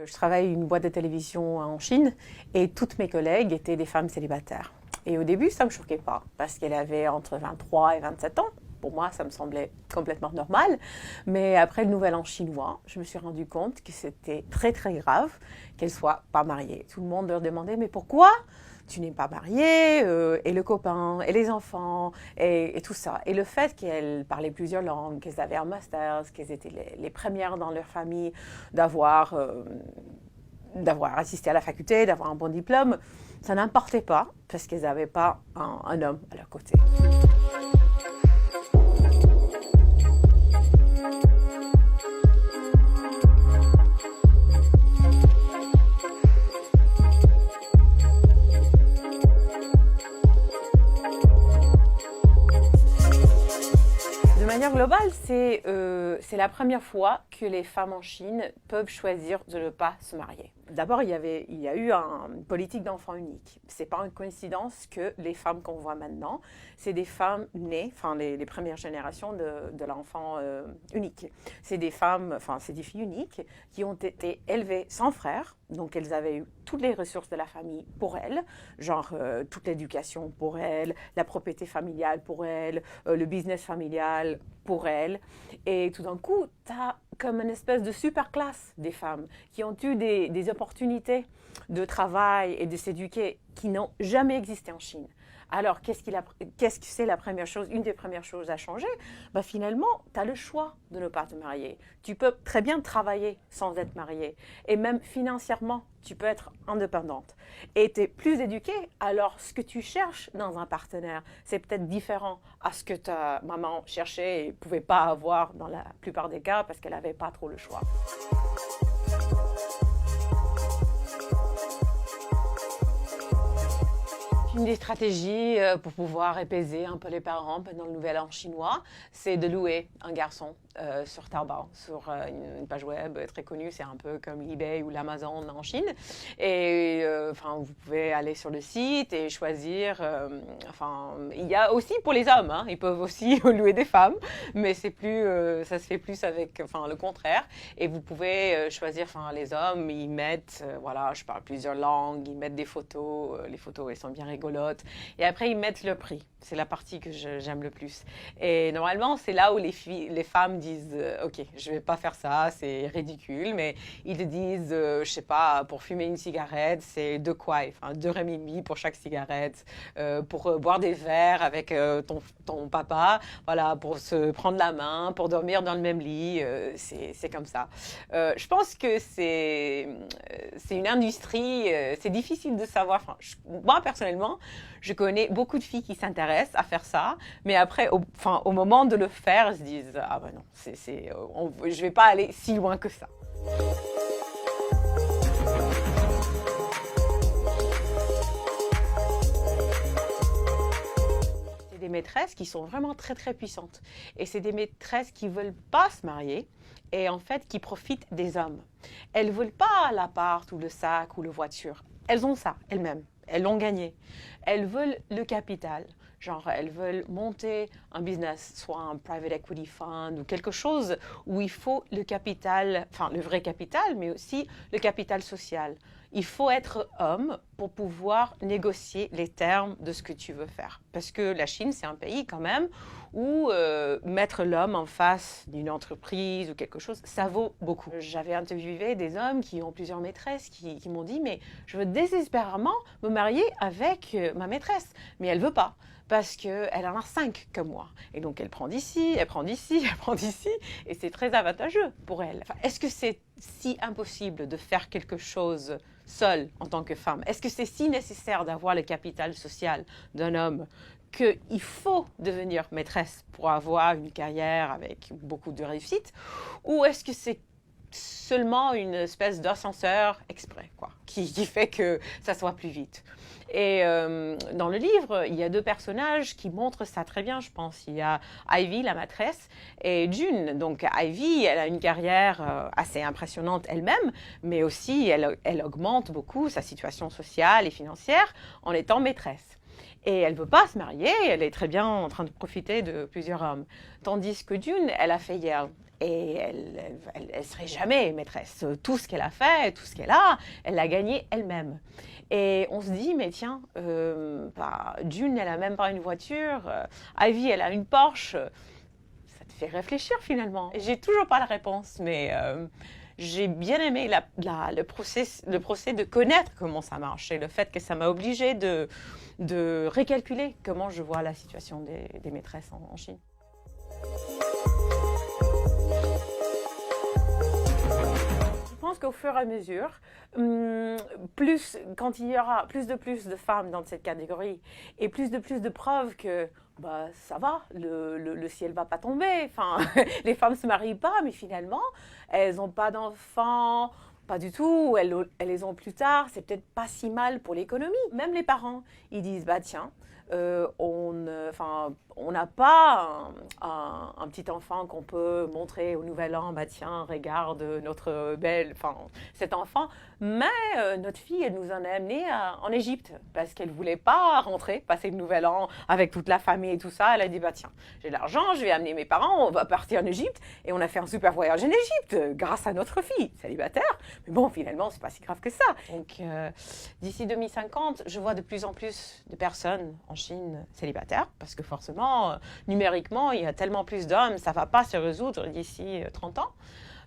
Je travaille une boîte de télévision en Chine et toutes mes collègues étaient des femmes célibataires. Et au début, ça ne me choquait pas parce qu'elle avait entre 23 et 27 ans. Pour moi, ça me semblait complètement normal. Mais après le Nouvel An chinois, je me suis rendu compte que c'était très très grave qu'elle ne soit pas mariée. Tout le monde leur demandait « mais pourquoi tu n'es pas mariée ?» et le copain, et les enfants, et tout ça. Et le fait qu'elles parlaient plusieurs langues, qu'elles avaient un master, qu'elles étaient les premières dans leur famille d'avoir assisté à la faculté, d'avoir un bon diplôme, ça n'importait pas parce qu'elles n'avaient pas un homme à leur côté. De manière globale, c'est la première fois que les femmes en Chine peuvent choisir de ne pas se marier. D'abord, il y a eu une politique d'enfant unique. Ce n'est pas une coïncidence que les femmes qu'on voit maintenant, c'est des femmes nées, enfin les premières générations de l'enfant unique. C'est des femmes, enfin c'est des filles uniques qui ont été élevées sans frère, donc elles avaient eu toutes les ressources de la famille pour elles, genre toute l'éducation pour elles, la propriété familiale pour elles, le business familial pour elles. Et tout d'un coup, tu as comme une espèce de super classe des femmes qui ont eu des opportunités de travail et de s'éduquer qui n'ont jamais existé en Chine. Alors, qu'est-ce que c'est la première chose, une des premières choses à changer? Finalement, tu as le choix de ne pas te marier. Tu peux très bien travailler sans être mariée. Et même financièrement, tu peux être indépendante. Et tu es plus éduquée, alors ce que tu cherches dans un partenaire, c'est peut-être différent à ce que ta maman cherchait et ne pouvait pas avoir dans la plupart des cas parce qu'elle n'avait pas trop le choix. Une des stratégies pour pouvoir apaiser un peu les parents pendant le Nouvel An chinois, c'est de louer un garçon sur Taobao, sur une page web très connue, c'est un peu comme eBay ou l'Amazon en Chine. Et vous pouvez aller sur le site et choisir. Il y a aussi pour les hommes, hein, ils peuvent aussi louer des femmes, mais c'est plus, ça se fait plus avec, le contraire. Et vous pouvez choisir, les hommes, ils mettent, je parle plusieurs langues, ils mettent des photos, les photos elles sont bien rigolotes, et après ils mettent le prix. C'est la partie que j'aime le plus. Et normalement, c'est là où les femmes disent « Ok, je ne vais pas faire ça, c'est ridicule. » Mais ils te disent, je ne sais pas, pour fumer une cigarette, c'est 2 kuai, 2 renminbi pour chaque cigarette. Pour boire des verres avec ton papa, voilà, pour se prendre la main, pour dormir dans le même lit, c'est comme ça. Je pense que c'est une industrie, c'est difficile de savoir. Moi, personnellement, je connais beaucoup de filles qui s'intéressent à faire ça, mais après, au moment de le faire, elles se disent « Ah ben non, je ne vais pas aller si loin que ça. » C'est des maîtresses qui sont vraiment très très puissantes. Et c'est des maîtresses qui ne veulent pas se marier et en fait qui profitent des hommes. Elles ne veulent pas l'appart ou le sac ou la voiture. Elles ont ça elles-mêmes. Elles l'ont gagné. Elles veulent le capital. Genre, elles veulent monter un business, soit un private equity fund ou quelque chose où il faut le capital, le vrai capital, mais aussi le capital social. Il faut être homme pour pouvoir négocier les termes de ce que tu veux faire. Parce que la Chine, c'est un pays quand même où mettre l'homme en face d'une entreprise ou quelque chose, ça vaut beaucoup. J'avais interviewé des hommes qui ont plusieurs maîtresses qui m'ont dit « Mais je veux désespérément me marier avec ma maîtresse. » Mais elle ne veut pas. Parce qu'elle en a 5 comme moi. Et donc, elle prend d'ici, elle prend d'ici, elle prend d'ici. Et c'est très avantageux pour elle. Est-ce que c'est si impossible de faire quelque chose seule en tant que femme? Est-ce que c'est si nécessaire d'avoir le capital social d'un homme qu'il faut devenir maîtresse pour avoir une carrière avec beaucoup de réussite? Ou est-ce que c'est seulement une espèce d'ascenseur exprès, qui fait que ça soit plus vite? Et dans le livre, il y a 2 personnages qui montrent ça très bien, je pense. Il y a Ivy, la maîtresse, et June. Donc Ivy, elle a une carrière assez impressionnante elle-même, mais aussi elle augmente beaucoup sa situation sociale et financière en étant maîtresse. Et elle ne veut pas se marier, elle est très bien en train de profiter de plusieurs hommes. Tandis que June, elle a fait Yale. Et elle serait jamais maîtresse. Tout ce qu'elle a fait, tout ce qu'elle a, elle l'a gagné elle-même. Et on se dit, mais tiens, June, elle a même pas une voiture. Ivy, elle a une Porsche. Ça te fait réfléchir finalement. Et j'ai toujours pas la réponse, mais j'ai bien aimé le procès de connaître comment ça marche et le fait que ça m'a obligée de récalculer comment je vois la situation des maîtresses en Chine. Je pense qu'au fur et à mesure, quand il y aura plus de femmes dans cette catégorie et plus de preuves que ça va, le ciel ne va pas tomber. Enfin, les femmes ne se marient pas, mais finalement, elles n'ont pas d'enfants, pas du tout. Elles les ont plus tard. C'est peut-être pas si mal pour l'économie. Même les parents, ils disent tiens. On n'a pas un petit enfant qu'on peut montrer au Nouvel An, tiens, regarde cet enfant. Mais notre fille, elle nous en a amené en Égypte parce qu'elle ne voulait pas rentrer, passer le Nouvel An avec toute la famille et tout ça. Elle a dit, tiens, j'ai de l'argent, je vais amener mes parents, on va partir en Égypte. Et on a fait un super voyage en Égypte grâce à notre fille célibataire. Mais bon, finalement, c'est pas si grave que ça. Donc, d'ici 2050, je vois de plus en plus de personnes en Chine célibataires parce que forcément, numériquement, il y a tellement plus d'hommes, ça ne va pas se résoudre d'ici 30 ans.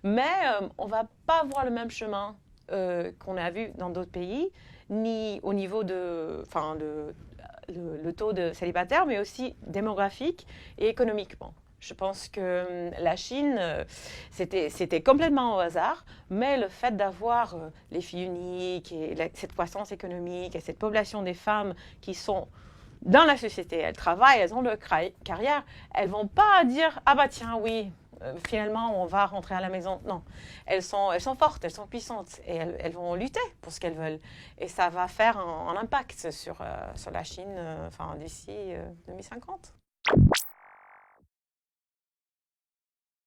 Mais on ne va pas voir le même chemin qu'on a vu dans d'autres pays, ni au niveau le taux de célibataires, mais aussi démographique et économiquement. Je pense que la Chine, c'était complètement au hasard, mais le fait d'avoir les filles uniques et cette croissance économique et cette population des femmes qui sont dans la société, elles travaillent, elles ont leur carrière, elles ne vont pas dire « Ah tiens, oui, finalement, on va rentrer à la maison. » Non, elles sont fortes, elles sont puissantes et elles vont lutter pour ce qu'elles veulent. Et ça va faire un impact sur la Chine d'ici 2050.